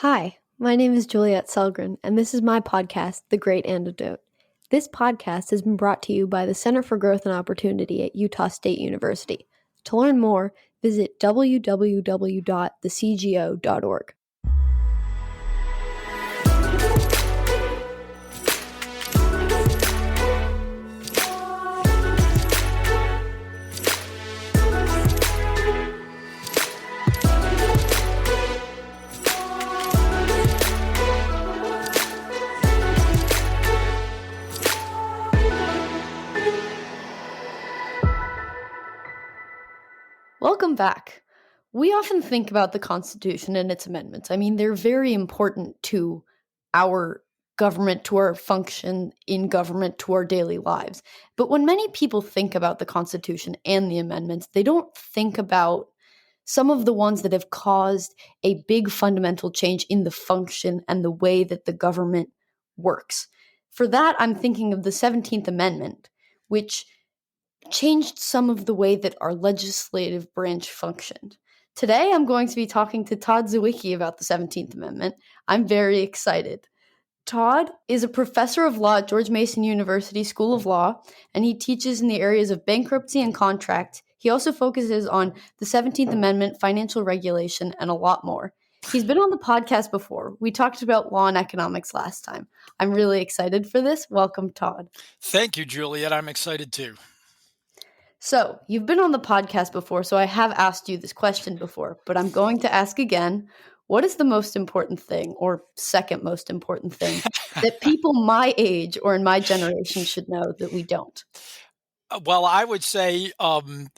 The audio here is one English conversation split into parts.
Hi, my name is Juliet Selgren, and this is my podcast, The Great Antidote. This podcast has been brought to you by the Center for Growth and Opportunity at Utah State University. To learn more, visit www.thecgo.org. Welcome back. We often think about the Constitution and its amendments. I mean, they're very important to our government, to our function in government, to our daily lives. But when many people think about the Constitution and the amendments, they don't think about some of the ones that have caused a big fundamental change in the function and the way that the government works. For that, I'm thinking of the 17th Amendment, which changed some of the way that our legislative branch functioned. Today, I'm going to be talking to Todd Zywicki about the 17th Amendment. I'm very excited. Todd is a professor of law at George Mason University School of Law, and he teaches in the areas of bankruptcy and contract. He also focuses on the 17th Amendment, financial regulation, and a lot more. He's been on the podcast before. We talked about law and economics last time. I'm really excited for this. Welcome, Todd. Thank you, Juliet. I'm excited too. So, you've been on the podcast before, so I have asked you this question before, but I'm going to ask again. What is the most important thing, or second most important thing, that people my age or in my generation should know that we don't? Well, I would say that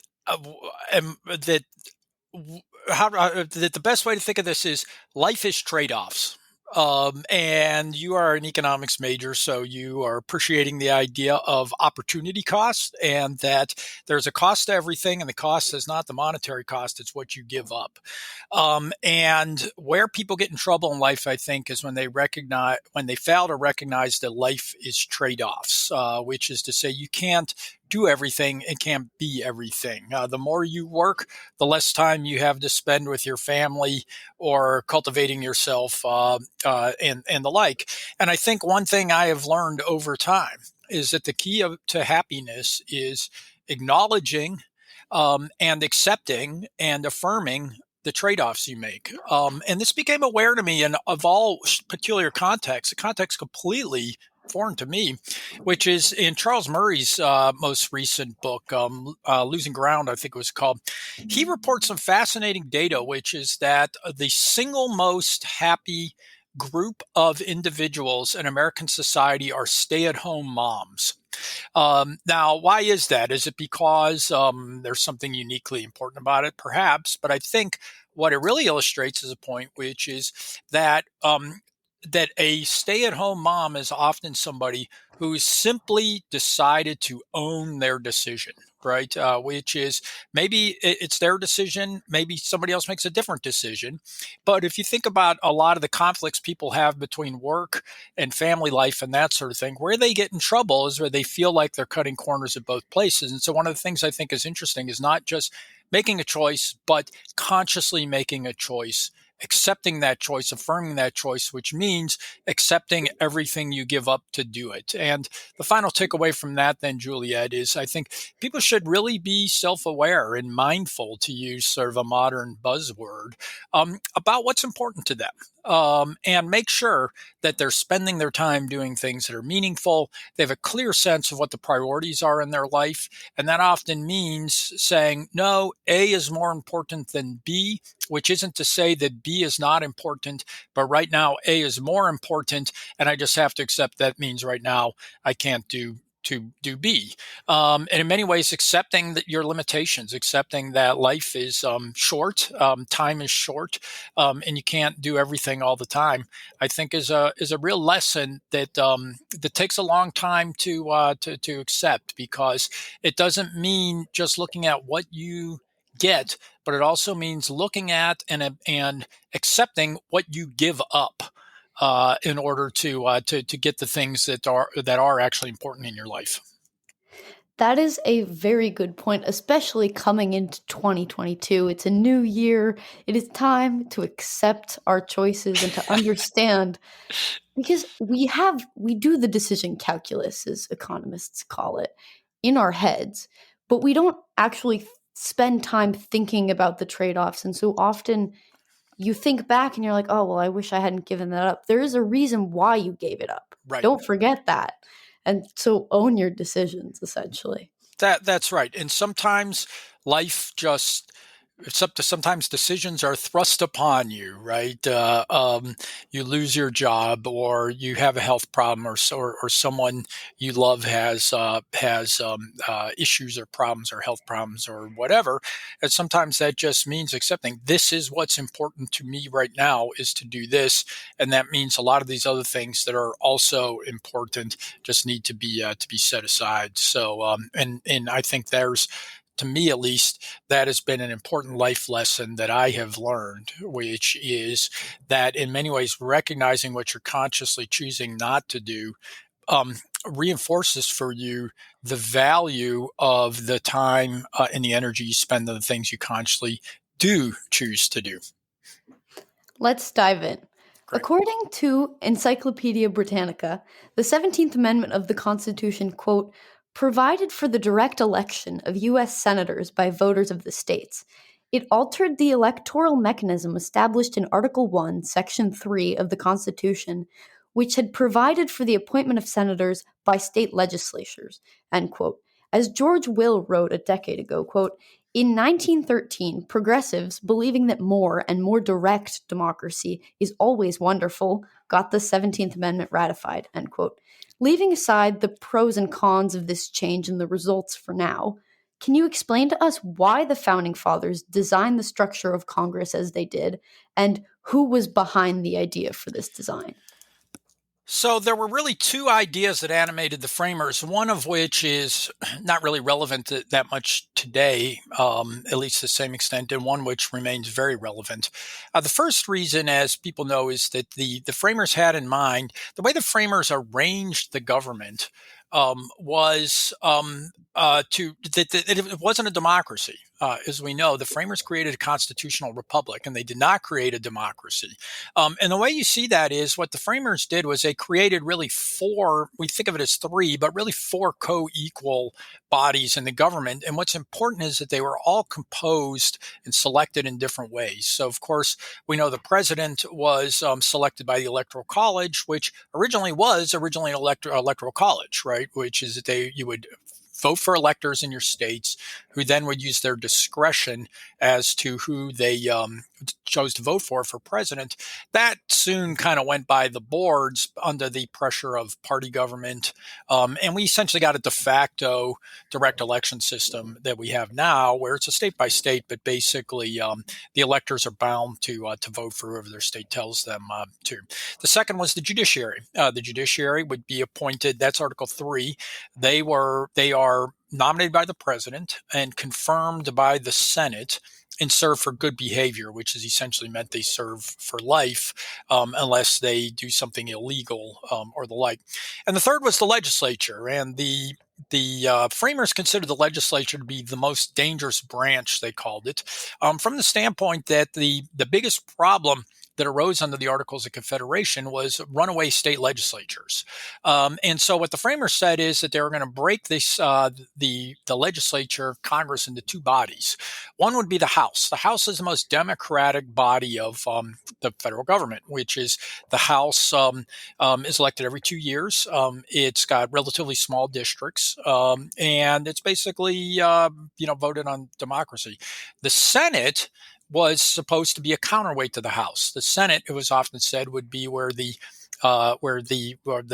the best way to think of this is life is trade-offs. And you are an economics major, so you are appreciating the idea of opportunity cost and that there's a cost to everything, and the cost is not the monetary cost, it's what you give up. And where people get in trouble in life, I think, is when they fail to recognize that life is trade-offs, which is to say you can't do everything and can't be everything. The more you work, the less time you have to spend with your family or cultivating yourself and the like. And I think one thing I have learned over time is that the key to happiness is acknowledging and accepting and affirming the trade-offs you make. And this became aware to me, and of all peculiar contexts, the context completely foreign to me, which is in Charles Murray's most recent book, Losing Ground, I think it was called. He reports some fascinating data, which is that the single most happy group of individuals in American society are stay-at-home moms. Now, why is that? Is it because there's something uniquely important about it? Perhaps, but I think what it really illustrates is a point, which is that that a stay-at-home mom is often somebody who's simply decided to own their decision, right? Which is maybe it's their decision, maybe somebody else makes a different decision. But if you think about a lot of the conflicts people have between work and family life and that sort of thing, where they get in trouble is where they feel like they're cutting corners at both places. And so one of the things I think is interesting is not just making a choice, but consciously making a choice, accepting that choice, affirming that choice, which means accepting everything you give up to do it. And the final takeaway from that then, Juliet, is I think people should really be self-aware and mindful, to use sort of a modern buzzword, about what's important to them. And make sure that they're spending their time doing things that are meaningful. They have a clear sense of what the priorities are in their life. And that often means saying, no, A is more important than B, which isn't to say that B is not important, but right now A is more important, and I just have to accept that means right now I can't do B. And in many ways, accepting that your limitations, accepting that life is short, time is short, and you can't do everything all the time, I think is a real lesson that that takes a long time to accept, because it doesn't mean just looking at what you get, but it also means looking at and accepting what you give up in order to get the things that are actually important in your life. That is a very good point, especially coming into 2022. It's a new year. It is time to accept our choices and to understand, because we do the decision calculus, as economists call it, in our heads, but we don't actually spend time thinking about the trade-offs. And so often you think back and you're like, oh, well, I wish I hadn't given that up. There is a reason why you gave it up. Right. Don't forget that. And so own your decisions, essentially. That's right. And sometimes life just sometimes decisions are thrust upon you, right? You lose your job, or you have a health problem, or someone you love has issues or problems or health problems or whatever. And sometimes that just means accepting this is what's important to me right now, is to do this, and that means a lot of these other things that are also important just need to be set aside. So, and I think there's, to me at least, that has been an important life lesson that I have learned, which is that in many ways, recognizing what you're consciously choosing not to do reinforces for you the value of the time and the energy you spend on the things you consciously do choose to do. Let's dive in. Great. According to Encyclopedia Britannica, the 17th Amendment of the Constitution, quote, provided for the direct election of U.S. senators by voters of the states. It altered the electoral mechanism established in Article 1, Section 3 of the Constitution, which had provided for the appointment of senators by state legislatures, end quote. As George Will wrote a decade ago, quote, in 1913, progressives, believing that more and more direct democracy is always wonderful, got the 17th Amendment ratified, end quote. Leaving aside the pros and cons of this change and the results for now, can you explain to us why the Founding Fathers designed the structure of Congress as they did, and who was behind the idea for this design? So there were really two ideas that animated the framers, one of which is not really relevant that much today, at least to the same extent, and one which remains very relevant. The first reason, as people know, is that the framers had in mind, the way the framers arranged the government was that it wasn't a democracy. As we know, the framers created a constitutional republic, and they did not create a democracy. And the way you see that is what the framers did was they created really four, we think of it as three, but really four co-equal bodies in the government. And what's important is that they were all composed and selected in different ways. So, of course, we know the president was selected by the Electoral College, which originally an electoral college, right? Which is that you would vote for electors in your states, who then would use their discretion as to who they chose to vote for president. That soon kind of went by the boards under the pressure of party government. And we essentially got a de facto direct election system that we have now, where it's a state by state, but basically the electors are bound to vote for whoever their state tells them to. The second was the judiciary. The judiciary would be appointed, that's Article 3. They are nominated by the president and confirmed by the Senate and serve for good behavior, which is essentially meant they serve for life unless they do something illegal or the like. And the third was the legislature. And the framers considered the legislature to be the most dangerous branch, they called it, from the standpoint that the biggest problem that arose under the Articles of Confederation was runaway state legislatures. And so what the framers said is that they were going to break this the legislature, Congress, into two bodies. One would be the House. The House is the most democratic body of the federal government, which is the House is elected every 2 years. It's got relatively small districts, and it's basically voted on democracy. The Senate was supposed to be a counterweight to the House. The Senate, it was often said, would be where the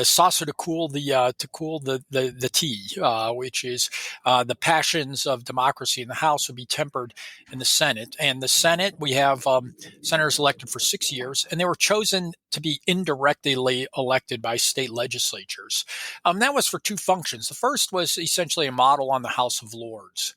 saucer to cool the tea, which is the passions of democracy in the House would be tempered in the Senate. And the Senate, we have senators elected for 6 years, and they were chosen to be indirectly elected by state legislatures. That was for two functions. The first was essentially a model on the House of Lords,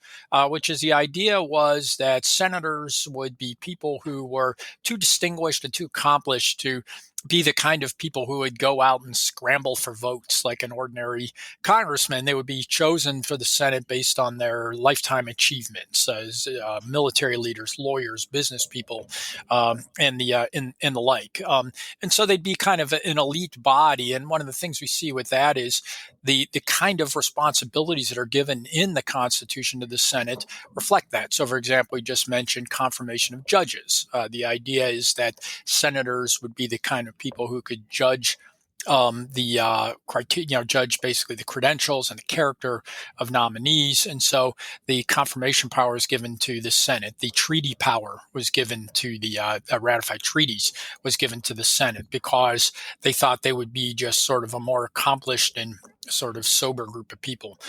which is the idea was that senators would be people who were too distinguished and too accomplished to be the kind of people who would go out and scramble for votes like an ordinary congressman. They would be chosen for the Senate based on their lifetime achievements as military leaders, lawyers, business people, and the like. And so they'd be kind of an elite body. And one of the things we see with that is the kind of responsibilities that are given in the Constitution to the Senate reflect that. So, for example, we just mentioned confirmation of judges. The idea is that senators would be the kind of people who could judge the criteria, judge basically the credentials and the character of nominees. And so the confirmation power is given to the Senate. The treaty power was given to the ratified treaties was given to the Senate because they thought they would be just sort of a more accomplished and sort of sober group of people.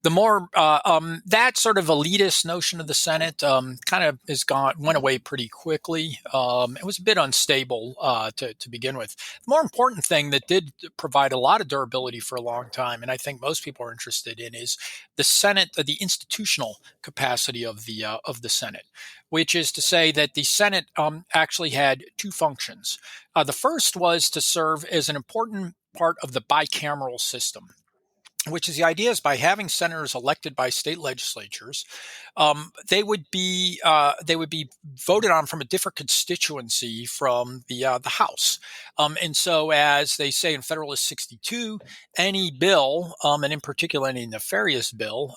The more that sort of elitist notion of the Senate kind of went away pretty quickly. It was a bit unstable to begin with. The more important thing that did provide a lot of durability for a long time, and I think most people are interested in, is the Senate, the institutional capacity of the Senate, which is to say that the Senate actually had two functions. The first was to serve as an important part of the bicameral system, which is the idea is by having senators elected by state legislatures, they would be voted on from a different constituency from the House, and so as they say in Federalist 62, any bill, and in particular any nefarious bill,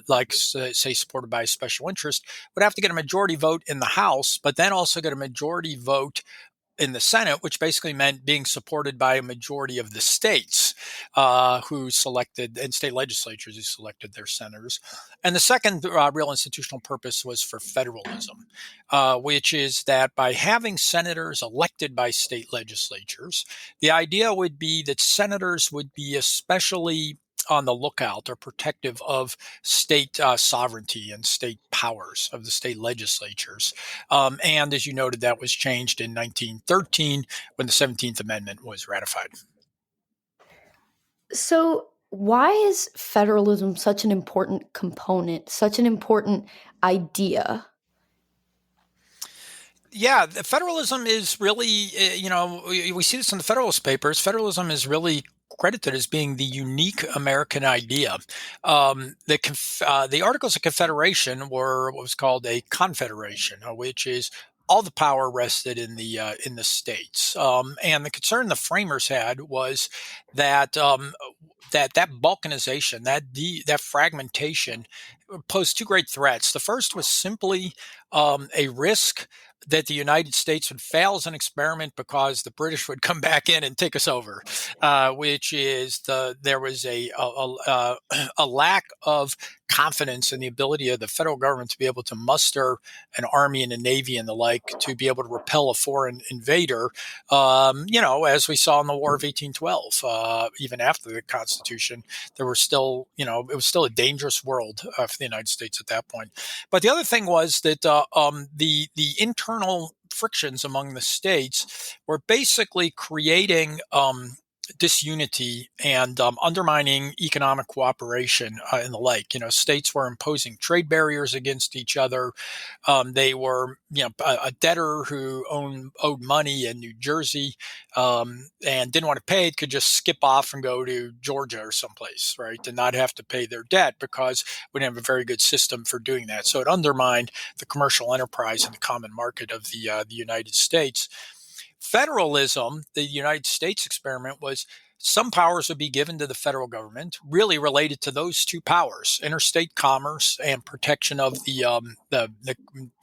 like say supported by a special interest, would have to get a majority vote in the House, but then also get a majority vote in the Senate, which basically meant being supported by a majority of the states who selected, and state legislatures who selected their senators. And the second real institutional purpose was for federalism, which is that by having senators elected by state legislatures, the idea would be that senators would be especially on the lookout or protective of state sovereignty and state powers of the state legislatures. And as you noted, that was changed in 1913 when the 17th Amendment was ratified. So, why is federalism such an important component, such an important idea? Yeah, the federalism is really, we see this in the Federalist Papers. Federalism is really credited as being the unique American idea. The Articles of Confederation were what was called a confederation, which is all the power rested in the states. And the concern the framers had was that that balkanization, that fragmentation, posed two great threats. The first was simply a risk that the United States would fail as an experiment because the British would come back in and take us over, which is there was a lack of confidence in the ability of the federal government to be able to muster an army and a navy and the like to be able to repel a foreign invader. As we saw in the War of 1812, even after the Constitution, there were still, it was still a dangerous world for the United States at that point. But the other thing was that the internal frictions among the states were basically creating disunity and undermining economic cooperation and the like. States were imposing trade barriers against each other. They were, a debtor who owed money in New Jersey and didn't want to pay it could just skip off and go to Georgia or someplace, right, and not have to pay their debt because we didn't have a very good system for doing that. So it undermined the commercial enterprise and the common market of the United States. Federalism, the United States experiment, was some powers would be given to the federal government, really related to those two powers: interstate commerce and protection of the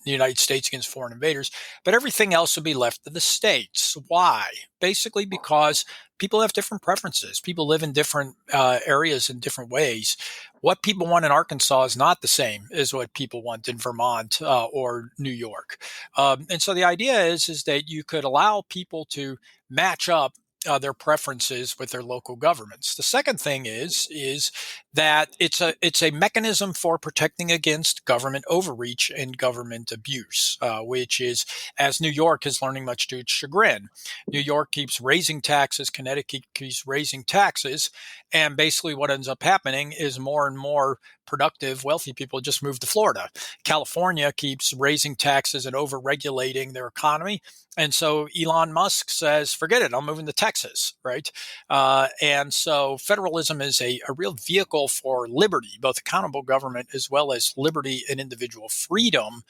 United States against foreign invaders. But everything else would be left to the states. Why? Basically because people have different preferences. People live in different areas in different ways. What people want in Arkansas is not the same as what people want in Vermont or New York. And so the idea is that you could allow people to match up their preferences with their local governments. The second thing is that it's a mechanism for protecting against government overreach and government abuse, which is, as New York is learning much to its chagrin. New York keeps raising taxes, Connecticut keeps raising taxes, and basically what ends up happening is more and more productive, wealthy people just move to Florida. California keeps raising taxes and over-regulating their economy. And so Elon Musk says, forget it, I'm moving to Texas, right? And so federalism is a real vehicle for liberty, both accountable government as well as liberty and individual freedom,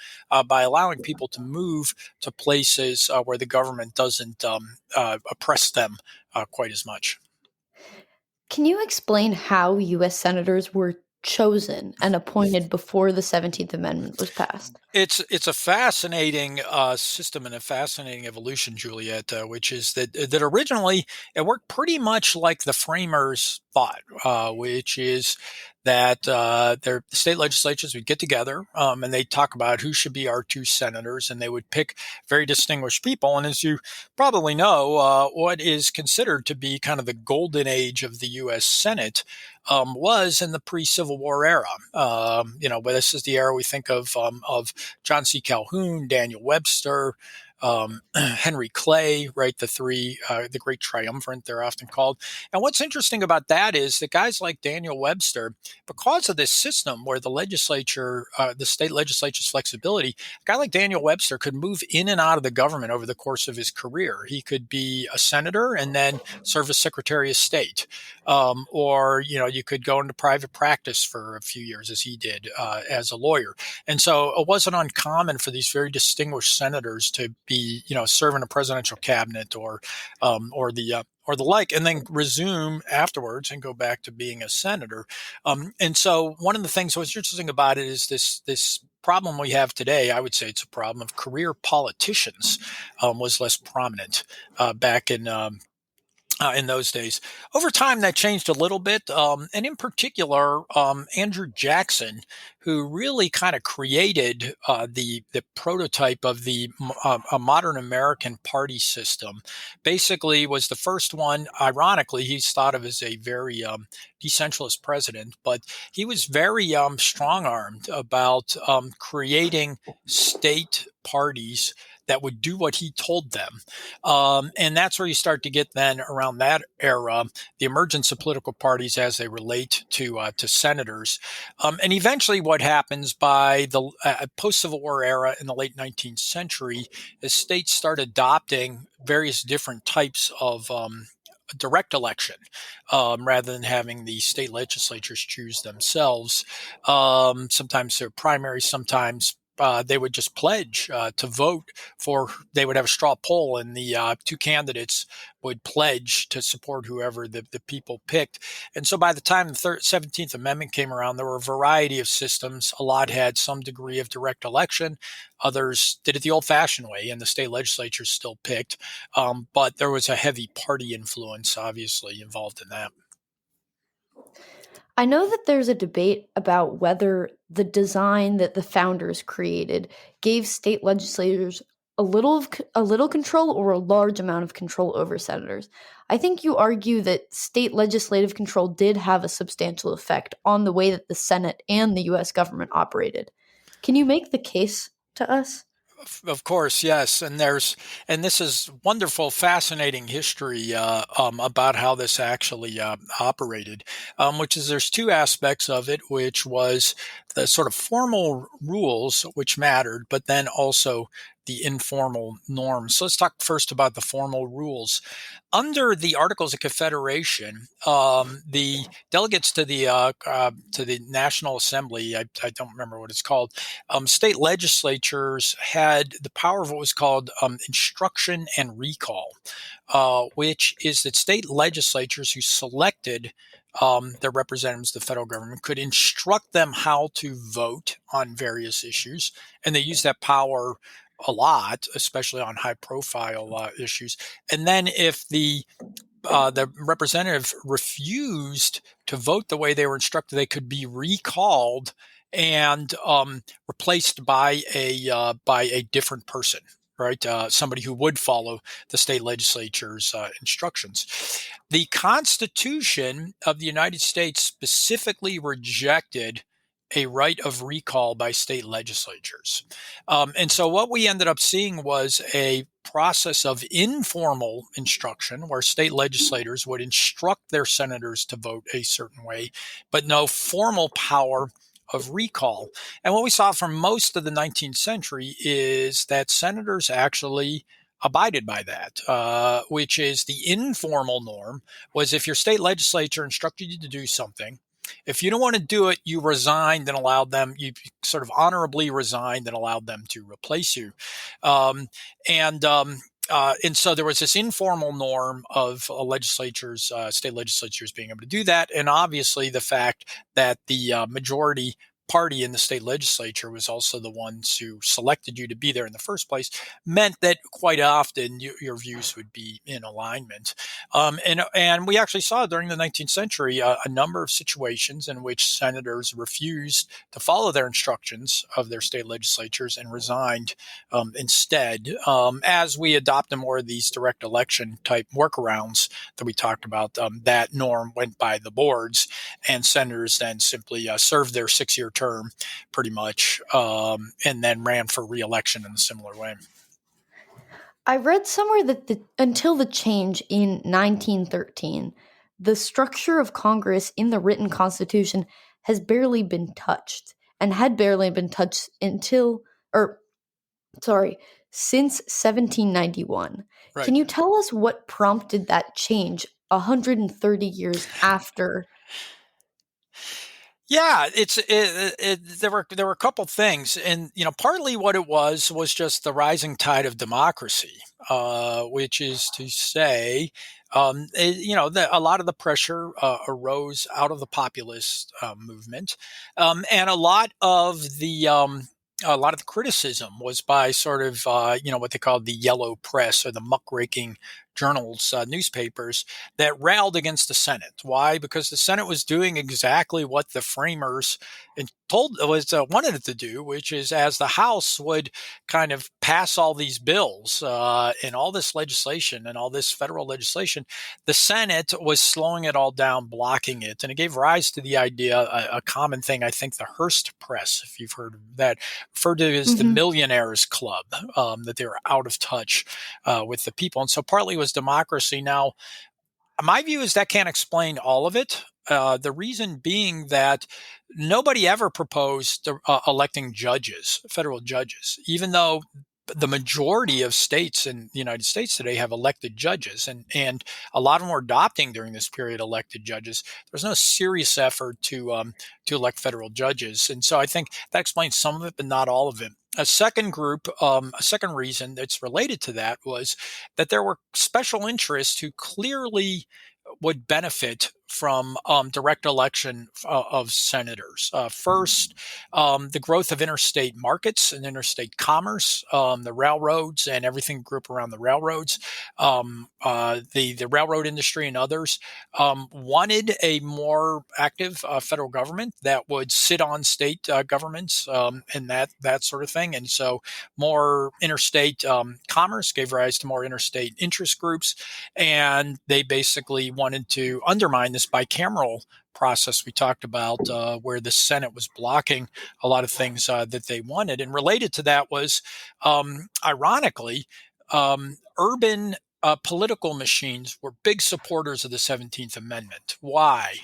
by allowing people to move to places where the government doesn't oppress them quite as much. Can you explain how U.S. senators were chosen and appointed before the 17th Amendment was passed? It's a fascinating system and a fascinating evolution, Juliet, which is that originally it worked pretty much like the framers thought, which is that their state legislatures would get together and they talk about who should be our two senators, and they would pick very distinguished people. And as you probably know, what is considered to be kind of the golden age of the U.S. Senate was in the pre-Civil War era. But this is the era we think of John C. Calhoun, Daniel Webster, Henry Clay, right? The great triumvirate, they're often called. And what's interesting about that is that guys like Daniel Webster, because of this system where the state legislature's flexibility, a guy like Daniel Webster could move in and out of the government over the course of his career. He could be a senator and then serve as Secretary of State. Or you could go into private practice for a few years, as he did as a lawyer. And so it wasn't uncommon for these very distinguished senators to be, serve in a presidential cabinet or the like, and then resume afterwards and go back to being a senator. And so one of the things what's interesting about it is this problem we have today. I would say it's a problem of career politicians was less prominent back in those days. Over time, that changed a little bit. And in particular, Andrew Jackson, who really kind of created the prototype of a modern American party system, basically was the first one. Ironically, he's thought of as a very decentralist president, but he was very strong-armed about creating state parties that would do what he told them. And that's where you start to get then around that era, the emergence of political parties as they relate to senators. And eventually what happens by the post-Civil War era in the late 19th century is states start adopting various different types of direct election rather than having the state legislatures choose themselves. Sometimes they're primary, sometimes they would just pledge to vote for, they would have a straw poll and the two candidates would pledge to support whoever the people picked. And so by the time the 17th Amendment came around, there were a variety of systems. A lot had some degree of direct election. Others did it the old-fashioned way, and the state legislatures still picked. But there was a heavy party influence, obviously, involved in that. I know that there's a debate about whether the design that the founders created gave state legislators a little control or a large amount of control over senators. I think you argue that state legislative control did have a substantial effect on the way that the Senate and the U.S. government operated. Can you make the case to us? Of course, yes, and this is wonderful, fascinating history about how this actually operated. Which is, there's two aspects of it, which was the sort of formal rules which mattered, but then also the informal norms. So let's talk first about the formal rules. Under the Articles of Confederation, the delegates to the National Assembly, I don't remember what it's called, state legislatures had the power of what was called instruction and recall, which is that state legislatures who selected their representatives to the federal government could instruct them how to vote on various issues, and they used that power a lot, especially on high-profile issues. And then if the representative refused to vote the way they were instructed, they could be recalled and replaced by a different person. right? Somebody who would follow the state legislature's instructions. The Constitution of the United States specifically rejected a right of recall by state legislatures. And so what we ended up seeing was a process of informal instruction where state legislators would instruct their senators to vote a certain way, but no formal power of recall. And what we saw for most of the 19th century is that senators actually abided by that, which is the informal norm was if your state legislature instructed you to do something, if you don't want to do it, you resigned and allowed them, you sort of honorably resigned and allowed them to replace you. Um, and, um, and so there was this informal norm of legislatures, state legislatures being able to do that. And obviously the fact that the majority party in the state legislature was also the ones who selected you to be there in the first place meant that quite often your views would be in alignment. And we actually saw during the 19th century a number of situations in which senators refused to follow their instructions of their state legislatures and resigned instead. As we adopted more of these direct election type workarounds that we talked about, that norm went by the boards, and senators then simply served their 6-year term pretty much, and then ran for re-election in a similar way. I read somewhere that until the change in 1913, the structure of Congress in the written Constitution has barely been touched, and had barely been touched since 1791. Right. Can you tell us what prompted that change 130 years after? Yeah, there were a couple things, and partly what it was just the rising tide of democracy, which is to say, a lot of the pressure arose out of the populist movement, and a lot of the criticism was by sort of what they called the yellow press or the muckraking journals, newspapers that railed against the Senate. Why? Because the Senate was doing exactly what the framers wanted it to do, which is as the House would kind of pass all these bills and all this legislation and all this federal legislation, the Senate was slowing it all down, blocking it, and it gave rise to the idea, a common thing, I think, the Hearst Press, if you've heard of that, referred to as the Millionaires Club, that they were out of touch with the people, and so partly it was democracy. Now, my view is that can't explain all of it. The reason being that nobody ever proposed electing judges, federal judges, even though the majority of states in the United States today have elected judges, and a lot of them were adopting during this period elected judges. There's no serious effort to elect federal judges, and so I think that explains some of it, but not all of it. A second reason that's related to that was that there were special interests who clearly would benefit from direct election of senators. First, the growth of interstate markets and interstate commerce, the railroads and everything grew up around the railroads. The railroad industry and others wanted a more active federal government that would sit on state governments and that sort of thing. And so more interstate commerce gave rise to more interstate interest groups, and they basically wanted to undermine this bicameral process we talked about, where the Senate was blocking a lot of things that they wanted. And related to that was, ironically, urban political machines were big supporters of the 17th Amendment. Why?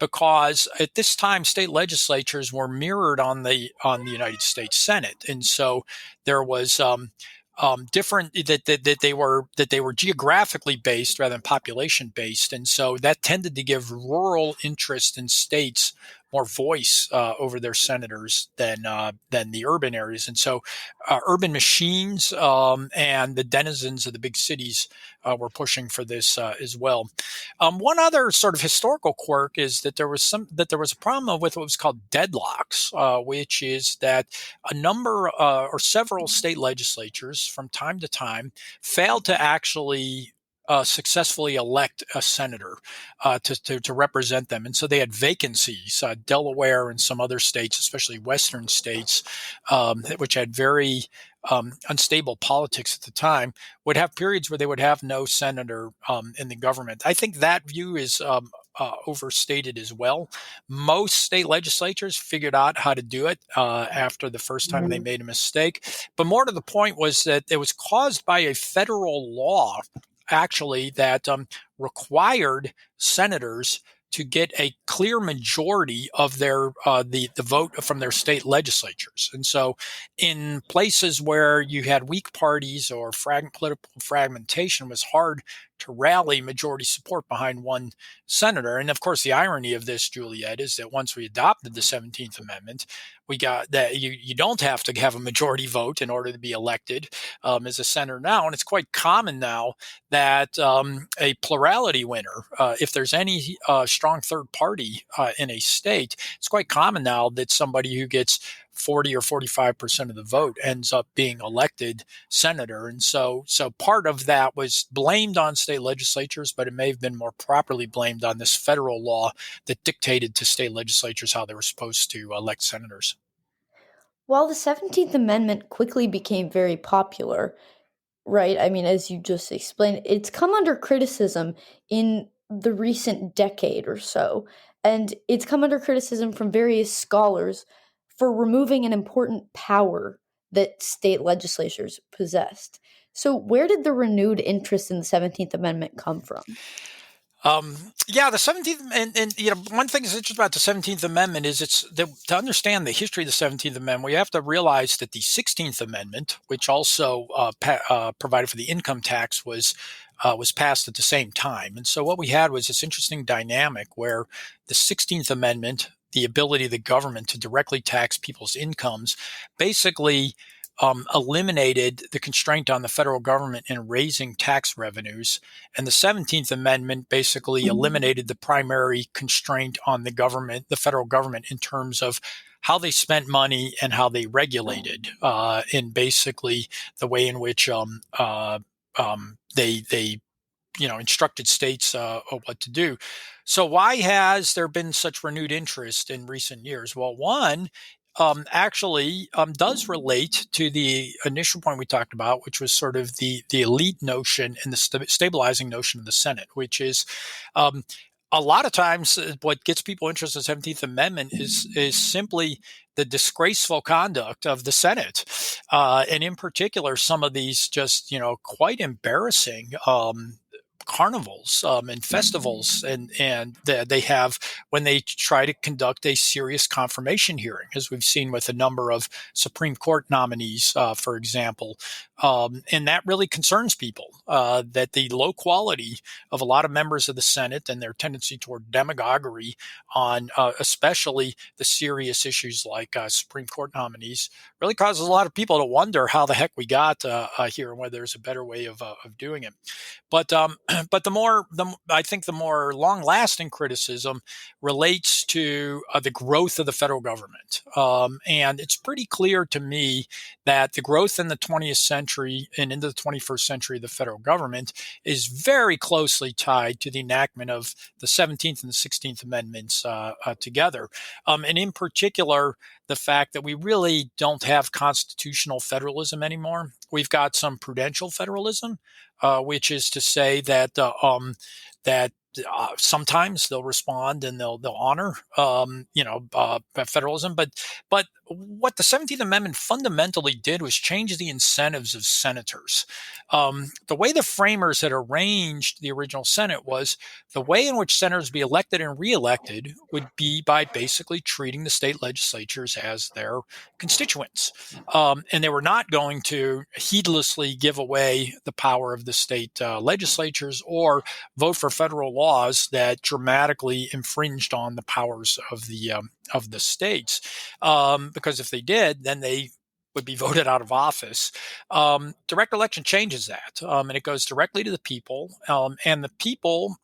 Because at this time, state legislatures were mirrored on the United States Senate, and so there was different that they were geographically based rather than population based, and so that tended to give rural interest in states more voice over their senators than the urban areas. And so urban machines and the denizens of the big cities were pushing for this as well. One other sort of historical quirk is that there was a problem with what was called deadlocks, which is that a number or several state legislatures from time to time failed to actually successfully elect a senator to represent them. And so they had vacancies, Delaware and some other states, especially Western states, which had very unstable politics at the time, would have periods where they would have no senator in the government. I think that view is overstated as well. Most state legislatures figured out how to do it after the first time they made a mistake. But more to the point was that it was caused by a federal law, actually, that required senators to get a clear majority of their the vote from their state legislatures. And so in places where you had weak parties or political fragmentation, it was hard to rally majority support behind one senator. And of course, the irony of this, Juliet, is that once we adopted the 17th Amendment, we got that you don't have to have a majority vote in order to be elected as a senator now. And it's quite common now that a plurality winner, if there's any strong third party in a state, it's quite common now that somebody who gets 40 or 45% of the vote ends up being elected senator. And so part of that was blamed on state legislatures, but it may have been more properly blamed on this federal law that dictated to state legislatures how they were supposed to elect senators. While the 17th Amendment quickly became very popular, right? I mean, as you just explained, it's come under criticism in the recent decade or so. And it's come under criticism from various scholars for removing an important power that state legislatures possessed. So, where did the renewed interest in the 17th Amendment come from? Yeah, the 17th, and one thing that's interesting about the 17th Amendment is to understand the history of the 17th Amendment, we have to realize that the 16th Amendment, which also provided for the income tax, was passed at the same time. And so what we had was this interesting dynamic where the 16th Amendment, the ability of the government to directly tax people's incomes, basically eliminated the constraint on the federal government in raising tax revenues. And the 17th Amendment basically eliminated the primary constraint on the government, the federal government, in terms of how they spent money and how they regulated, in basically the way in which they instructed states what to do. So why has there been such renewed interest in recent years? Well, one, actually does relate to the initial point we talked about, which was sort of the elite notion and the stabilizing notion of the Senate, which is a lot of times what gets people interested in the 17th Amendment is simply the disgraceful conduct of the Senate. And in particular, some of these just, quite embarrassing carnivals and festivals and they have when they try to conduct a serious confirmation hearing, as we've seen with a number of Supreme Court nominees, for example. And that really concerns people, that the low quality of a lot of members of the Senate and their tendency toward demagoguery on especially the serious issues like Supreme Court nominees really causes a lot of people to wonder how the heck we got here and whether there's a better way of doing it. But I think the more long-lasting criticism relates to the growth of the federal government, and it's pretty clear to me that the growth in the 20th century and into the 21st century of the federal government is very closely tied to the enactment of the 17th and the 16th Amendments together, and in particular the fact that we really don't have constitutional federalism anymore. We've got some prudential federalism, which is to say that sometimes they'll respond and they'll honor federalism, but what the 17th Amendment fundamentally did was change the incentives of senators. The way the framers had arranged the original Senate was the way in which senators be elected and reelected would be by basically treating the state legislatures as their constituents. And they were not going to heedlessly give away the power of the state legislatures or vote for federal laws that dramatically infringed on the powers of the states. Because if they did, then they would be voted out of office. Direct election changes that, and it goes directly to the people. And the people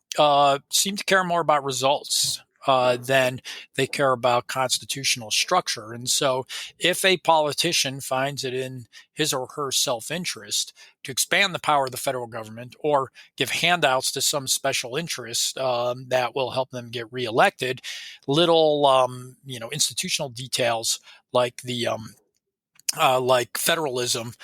seem to care more about results than they care about constitutional structure. And so if a politician finds it in his or her self-interest to expand the power of the federal government or give handouts to some special interest that will help them get reelected, little institutional details like the like federalism,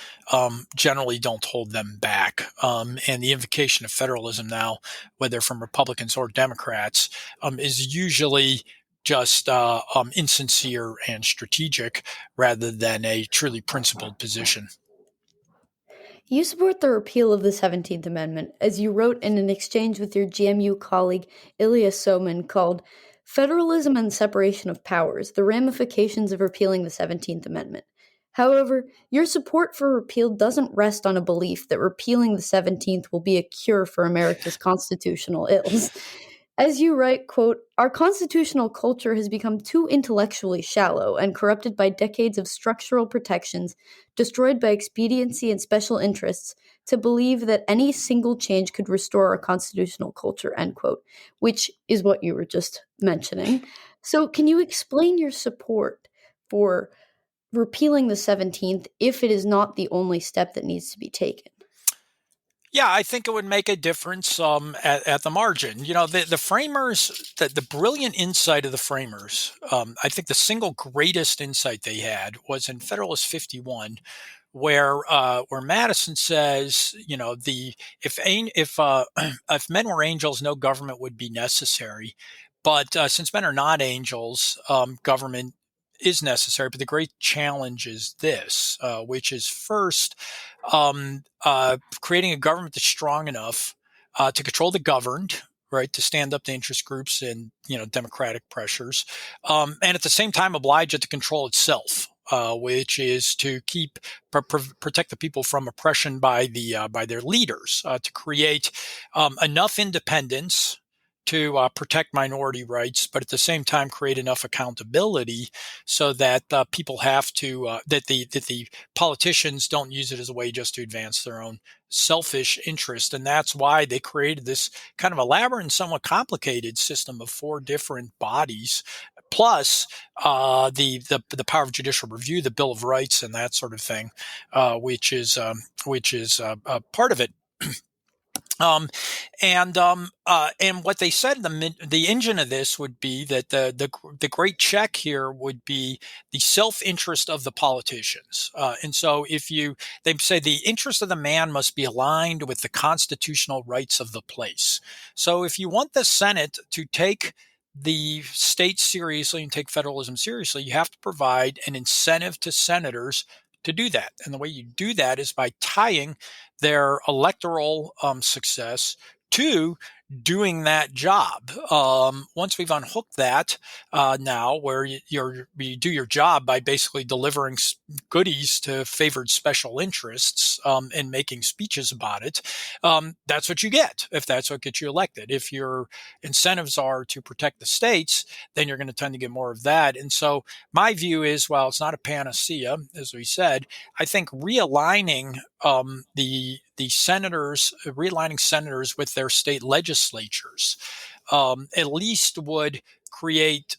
generally don't hold them back. And the invocation of federalism now, whether from Republicans or Democrats, is usually just insincere and strategic rather than a truly principled position. You support the repeal of the 17th Amendment, as you wrote in an exchange with your GMU colleague Ilya Somin called Federalism and Separation of Powers, the Ramifications of Repealing the 17th Amendment. However, your support for repeal doesn't rest on a belief that repealing the 17th will be a cure for America's constitutional ills. As you write, quote, our constitutional culture has become too intellectually shallow and corrupted by decades of structural protections destroyed by expediency and special interests to believe that any single change could restore our constitutional culture, end quote, which is what you were just mentioning. So can you explain your support for repealing the 17th if it is not the only step that needs to be taken? Yeah, I think it would make a difference at the margin. You know, the framers, the brilliant insight of the framers, I think the single greatest insight they had was in Federalist 51, where Madison says, you know, if men were angels, no government would be necessary. But since men are not angels, government is necessary. But the great challenge is this, which is first creating a government that's strong enough to control the governed, right, to stand up to interest groups and democratic pressures, and at the same time oblige it to control itself. Which is to protect the people from oppression by their leaders, to create enough independence to protect minority rights, but at the same time create enough accountability so that people have to that the politicians don't use it as a way just to advance their own selfish interest. And that's why they created this kind of elaborate and somewhat complicated system of 4 different bodies, plus the power of judicial review, the Bill of Rights, and that sort of thing, which is part of it. Um, and what they said, the engine of this would be that the great check here would be the self-interest of the politicians. And so they say the interest of the man must be aligned with the constitutional rights of the place. So if you want the Senate to take the states seriously and take federalism seriously, you have to provide an incentive to senators to do that. And the way you do that is by tying their electoral success to doing that job. Once we've unhooked that, now where you do your job by basically delivering goodies to favored special interests and making speeches about it, that's what you get if that's what gets you elected. If your incentives are to protect the states, then you're going to tend to get more of that. And so my view is, while it's not a panacea, as we said, I think realigning the senators, realigning senators with their state legislatures, at least would create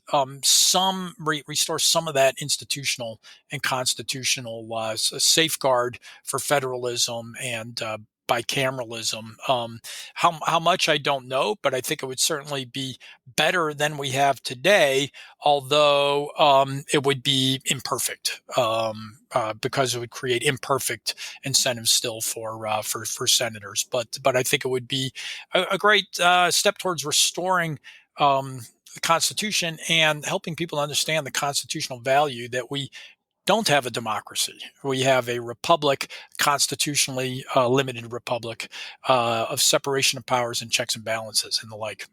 restore some of that institutional and constitutional safeguard for federalism and bicameralism. How much I don't know, but I think it would certainly be better than we have today, although it would be imperfect because it would create imperfect incentives still for senators. But I think it would be a great step towards restoring the Constitution and helping people understand the constitutional value that we don't have a democracy. We have a republic, constitutionally limited republic of separation of powers and checks and balances and the like.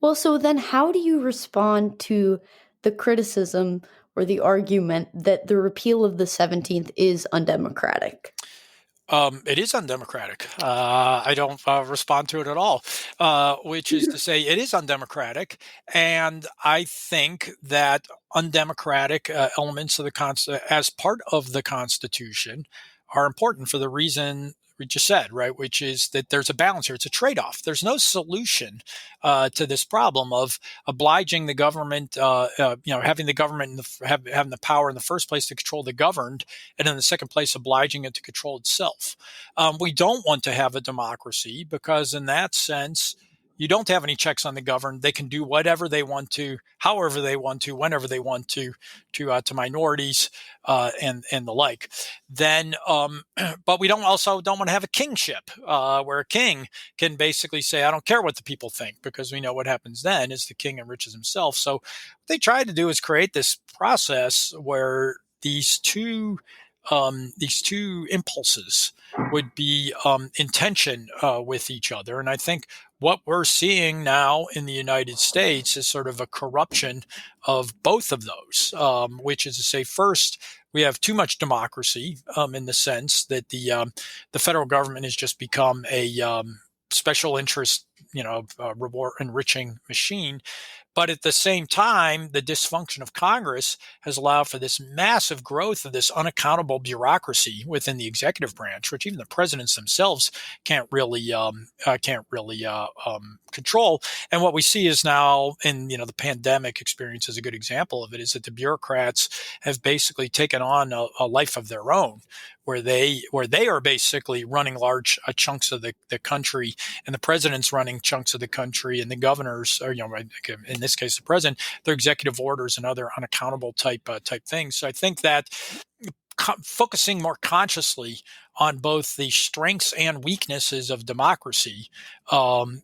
Well, so then how do you respond to the criticism or the argument that the repeal of the 17th is undemocratic? It is undemocratic. I don't respond to it at all, which is to say it is undemocratic. And I think that undemocratic elements of as part of the Constitution are important for the reason we just said, right? Which is that there's a balance here. It's a trade-off. There's no solution to this problem of obliging the government, having the government having the power in the first place to control the governed, and in the second place, obliging it to control itself. We don't want to have a democracy because, in that sense, you don't have any checks on the governed. They can do whatever they want to, however they want to, whenever they want to minorities and the like. Then, but we don't want to have a kingship where a king can basically say, "I don't care what the people think," because we know what happens then is the king enriches himself. So what they tried to do is create this process where these two impulses would be in tension with each other. And I think what we're seeing now in the United States is sort of a corruption of both of those, which is to say, first, we have too much democracy in the sense that the federal government has just become a special interest, reward enriching machine. But at the same time, the dysfunction of Congress has allowed for this massive growth of this unaccountable bureaucracy within the executive branch, which even the presidents themselves can't really control. And what we see is now, in the pandemic experience is a good example of it, is that the bureaucrats have basically taken on a life of their own, where they are basically running large chunks of the country, and the president's running chunks of the country, and the governors, or in this case the president, their executive orders and other unaccountable type things. So I think that focusing more consciously on both the strengths and weaknesses of democracy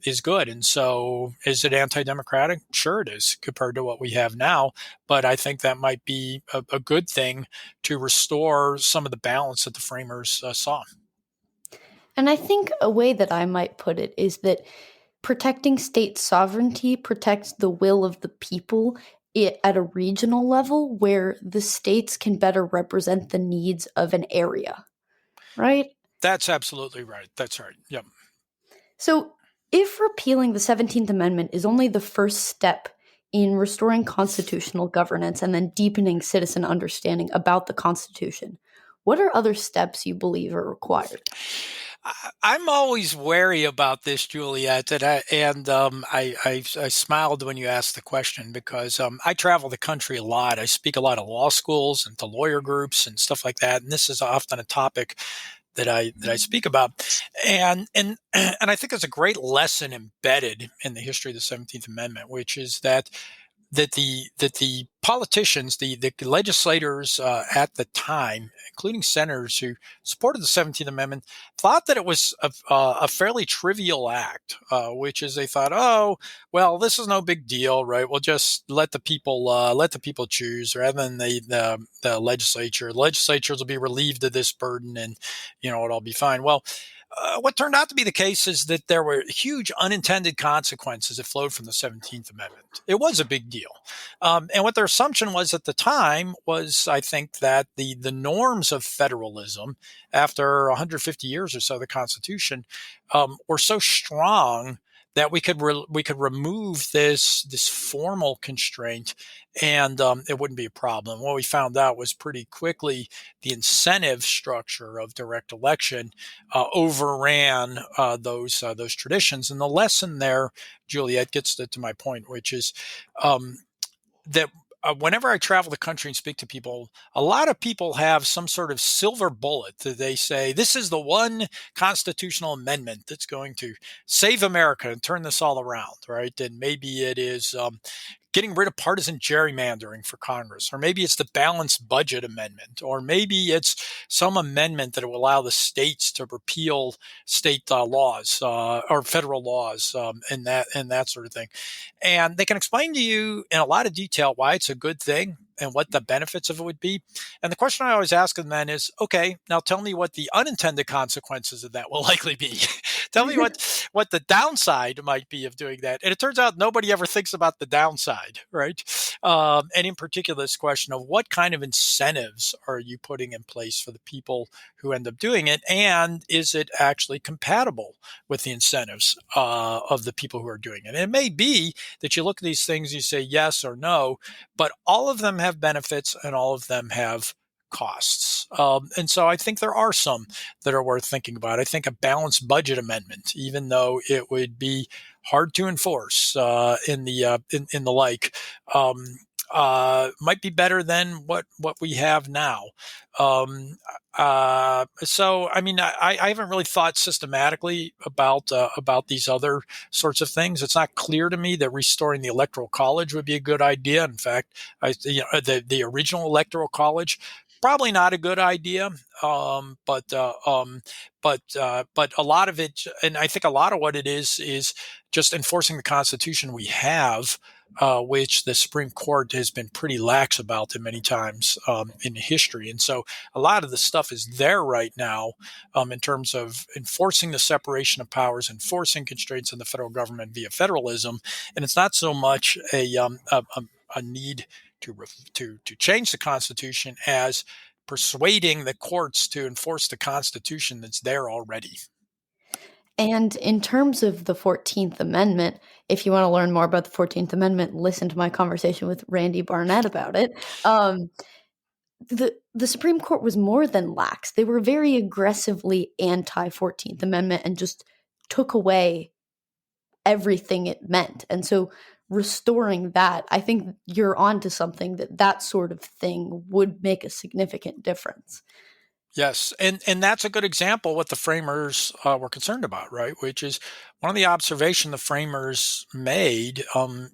is good. And so is it anti-democratic? Sure it is, compared to what we have now. But I think that might be a good thing to restore some of the balance that the framers saw. And I think a way that I might put it is that protecting state sovereignty protects the will of the people at a regional level, where the states can better represent the needs of an area, right? That's absolutely right. That's right. Yep. So if repealing the 17th Amendment is only the first step in restoring constitutional governance and then deepening citizen understanding about the Constitution, what are other steps you believe are required? I'm always wary about this, Juliet, and I smiled when you asked the question, because I travel the country a lot. I speak a lot of law schools and to lawyer groups and stuff like that, and this is often a topic that I speak about, and I think there's a great lesson embedded in the history of the 17th Amendment, which is that the politicians, the legislators at the time, including senators who supported the 17th Amendment, thought that it was a fairly trivial act, which is they thought, oh, well, this is no big deal, right? We'll just let the people choose, rather than the legislature. The legislatures will be relieved of this burden, and it'll be fine. Well, what turned out to be the case is that there were huge unintended consequences that flowed from the 17th Amendment. It was a big deal. And what their assumption was at the time was, I think, that the norms of federalism, after 150 years or so of the Constitution, were so strong that we could remove this formal constraint, and it wouldn't be a problem. What we found out was pretty quickly the incentive structure of direct election overran those traditions. And the lesson there, Juliet, gets to my point, which is that whenever I travel the country and speak to people, a lot of people have some sort of silver bullet that they say, this is the one constitutional amendment that's going to save America and turn this all around, right? And maybe it is getting rid of partisan gerrymandering for Congress, or maybe it's the balanced budget amendment, or maybe it's some amendment that will allow the states to repeal state laws or federal laws, and that sort of thing. And they can explain to you in a lot of detail why it's a good thing and what the benefits of it would be. And the question I always ask them then is, okay, now tell me what the unintended consequences of that will likely be. Tell me what the downside might be of doing that. And it turns out nobody ever thinks about the downside, right? And in particular, this question of what kind of incentives are you putting in place for the people who end up doing it? And is it actually compatible with the incentives of the people who are doing it? And it may be that you look at these things, you say yes or no, but all of them have benefits and all of them have costs. And so I think there are some that are worth thinking about. I think a balanced budget amendment, even though it would be hard to enforce in the like, might be better than what we have now. Um, so, I mean, I haven't really thought systematically about these other sorts of things. It's not clear to me that restoring the electoral college would be a good idea. In fact, the original electoral college probably not a good idea. But a lot of it, and I think a lot of what it is just enforcing the Constitution we have, which the Supreme Court has been pretty lax about it many times in history. And so a lot of the stuff is there right now in terms of enforcing the separation of powers, enforcing constraints on the federal government via federalism. And it's not so much a need to change the Constitution as persuading the courts to enforce the Constitution that's there already. And in terms of the 14th Amendment, if you want to learn more about the 14th Amendment, listen to my conversation with Randy Barnett about it. The Supreme Court was more than lax. They were very aggressively anti-14th Amendment and just took away everything it meant. And so restoring that, I think you're onto something, that sort of thing would make a significant difference. Yes, and that's a good example of what the framers were concerned about, right? Which is one of the observation the framers made, and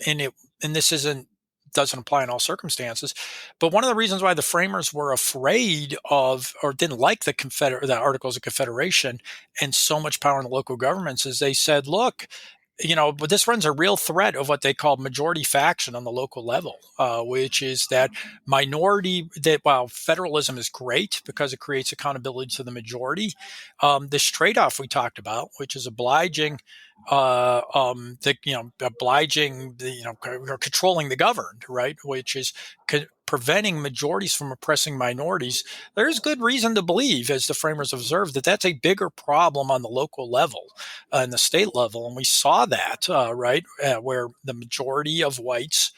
this doesn't apply in all circumstances, but one of the reasons why the framers were afraid of or didn't like the Articles of Confederation and so much power in the local governments is they said, look, but this runs a real threat of what they call majority faction on the local level, which is that while federalism is great because it creates accountability to the majority, this trade-off we talked about, which is controlling the governed, right, which is preventing majorities from oppressing minorities. There's good reason to believe, as the framers observed, that that's a bigger problem on the local level and the state level. And we saw that, where the majority of whites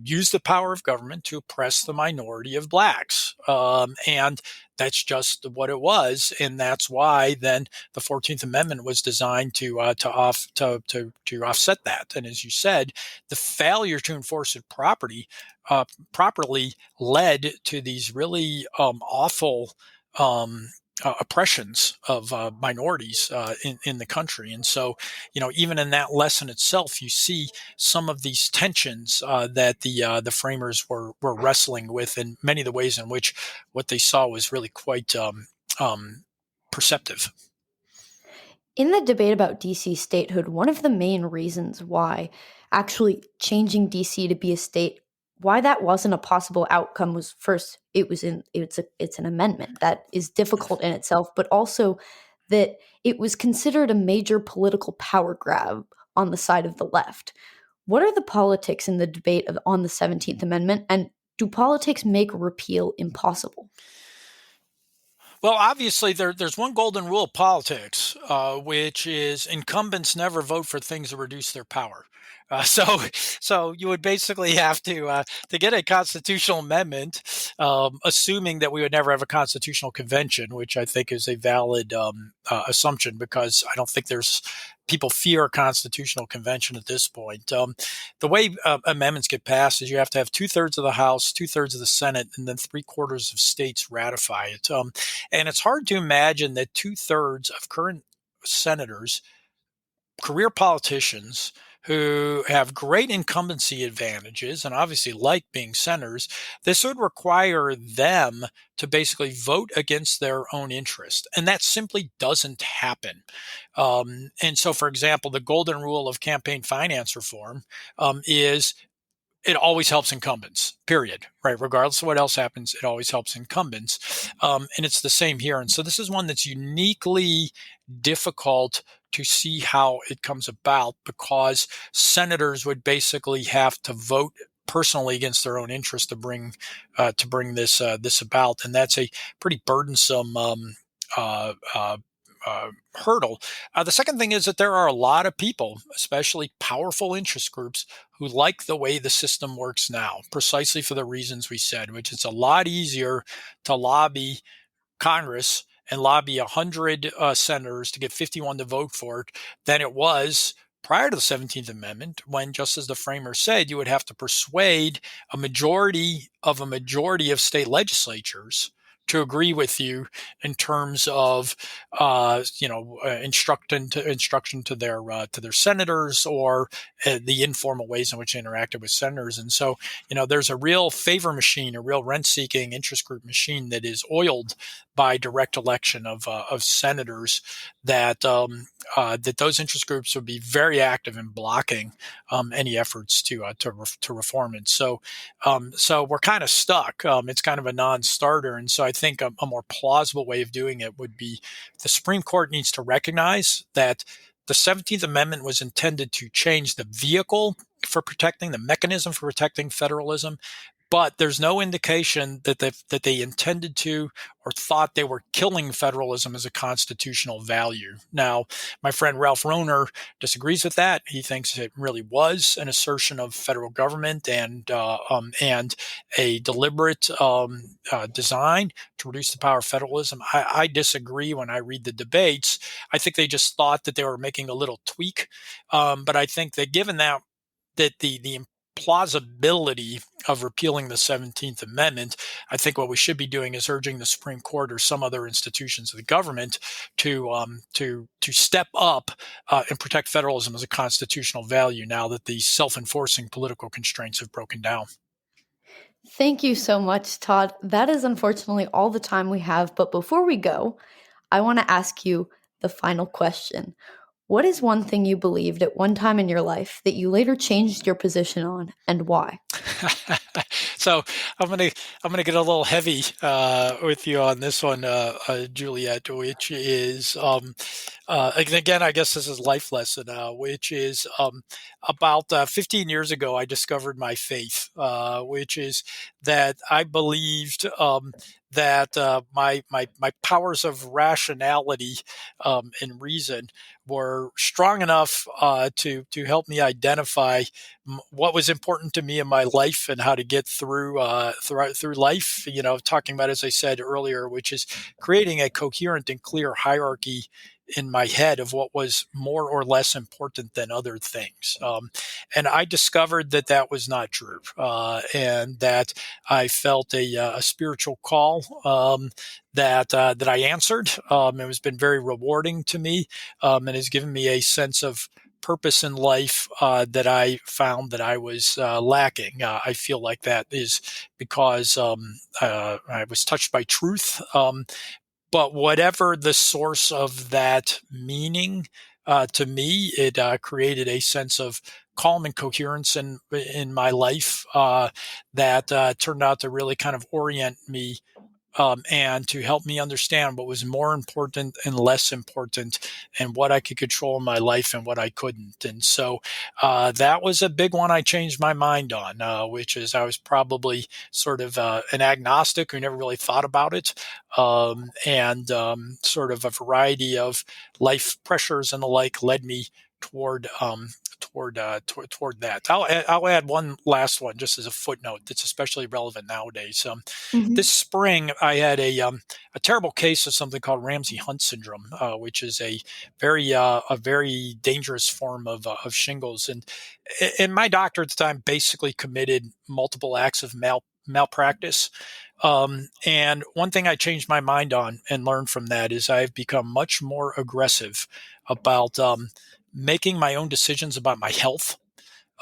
use the power of government to oppress the minority of blacks. And that's just what it was. And that's why then the 14th Amendment was designed to offset that. And as you said, the failure to enforce it properly led to these really awful oppressions of minorities in the country. And so, even in that lesson itself, you see some of these tensions that the framers were wrestling with, and many of the ways in which what they saw was really quite perceptive. In the debate about DC statehood, one of the main reasons why actually changing DC to be a state, why that wasn't a possible outcome was, first, it's an amendment that is difficult in itself, but also that it was considered a major political power grab on the side of the left. What are the politics in the debate on the 17th Amendment, and do politics make repeal impossible? Well, obviously, there's one golden rule of politics, which is incumbents never vote for things that reduce their power. So you would basically have to get a constitutional amendment, assuming that we would never have a constitutional convention, which I think is a valid assumption because I don't think people fear a constitutional convention at this point. The way amendments get passed is you have to have 2/3 of the House, 2/3 of the Senate, and then 3/4 of states ratify it. And it's hard to imagine that 2/3 of current senators, career politicians who have great incumbency advantages and obviously like being senators, this would require them to basically vote against their own interest. And that simply doesn't happen. And so, for example, the golden rule of campaign finance reform is it always helps incumbents, period, right? Regardless of what else happens, it always helps incumbents. And it's the same here. And so this is one that's uniquely difficult to see how it comes about because senators would basically have to vote personally against their own interest to bring this about. And that's a pretty burdensome hurdle. The second thing is that there are a lot of people, especially powerful interest groups, who like the way the system works now, precisely for the reasons we said, which it's a lot easier to lobby Congress and lobby 100 senators to get 51 to vote for it than it was prior to the 17th Amendment, when, just as the framers said, you would have to persuade a majority of state legislatures to agree with you in terms of, instruction to their senators, or the informal ways in which they interacted with senators. And so, there's a real favor machine, a real rent-seeking interest group machine that is oiled by direct election of senators, that those interest groups would be very active in blocking any efforts to reform it. So we're kind of stuck. It's kind of a non-starter, and so I think a more plausible way of doing it would be the Supreme Court needs to recognize that the 17th Amendment was intended to change the vehicle for protecting, the mechanism for protecting federalism, but there's no indication that they intended to or thought they were killing federalism as a constitutional value. Now, my friend Ralph Rohner disagrees with that. He thinks it really was an assertion of federal government and a deliberate design to reduce the power of federalism. I disagree. When I read the debates, I think they just thought that they were making a little tweak. But I think that given that the plausibility of repealing the 17th Amendment, I think what we should be doing is urging the Supreme Court or some other institutions of the government to step up and protect federalism as a constitutional value now that the self-enforcing political constraints have broken down. Thank you so much, Todd. That is unfortunately all the time we have. But before we go, I want to ask you the final question. What is one thing you believed at one time in your life that you later changed your position on, and why? So I'm gonna get a little heavy with you on this one, Juliet, which is again, I guess this is life lesson, which is about 15 years ago, I discovered my faith, which is that I believed that my powers of rationality and reason were strong enough to help me identify what was important to me in my life and how to get through life. Talking about, as I said earlier, which is creating a coherent and clear hierarchy in my head of what was more or less important than other things. And I discovered that was not true, and that I felt a spiritual call that I answered. It has been very rewarding to me, and has given me a sense of purpose in life that I found that I was lacking. I feel like that is because I was touched by truth. But whatever the source of that meaning, to me, it created a sense of calm and coherence in my life that turned out to really kind of orient me, and to help me understand what was more important and less important, and what I could control in my life and what I couldn't. And so that was a big one I changed my mind on, which is I was probably sort of an agnostic who never really thought about it, and sort of a variety of life pressures and the like led me toward that. I'll add one last one just as a footnote that's especially relevant nowadays. This spring, I had a terrible case of something called Ramsay-Hunt syndrome, which is a very dangerous form of shingles, and my doctor at the time basically committed multiple acts of malpractice. And one thing I changed my mind on and learned from that is I've become much more aggressive about making my own decisions about my health,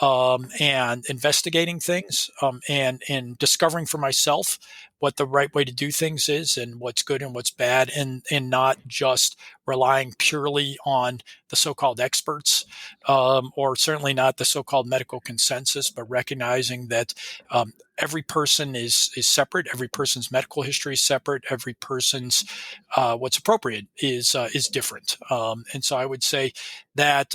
and investigating things, and discovering for myself what the right way to do things is and what's good and what's bad, and not just relying purely on the so-called experts, or certainly not the so-called medical consensus, but recognizing that every person is separate. Every person's medical history is separate. Every person's what's appropriate is different. And so I would say that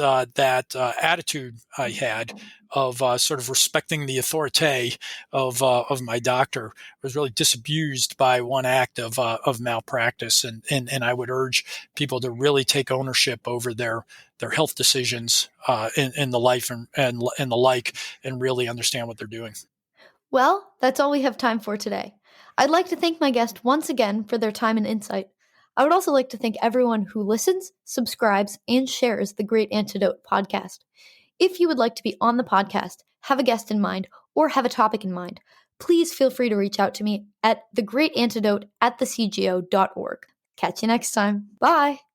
attitude I had of sort of respecting the authority of my doctor was really disabused by one act of malpractice, and I would urge people to really take ownership over their health decisions in the life and the like, and really understand what they're doing. Well, that's all we have time for today. I'd like to thank my guest once again for their time and insight. I would also like to thank everyone who listens, subscribes, and shares the Great Antidote podcast. If you would like to be on the podcast, have a guest in mind, or have a topic in mind, please feel free to reach out to me at thegreatantidote@thecgo.org. Catch you next time. Bye!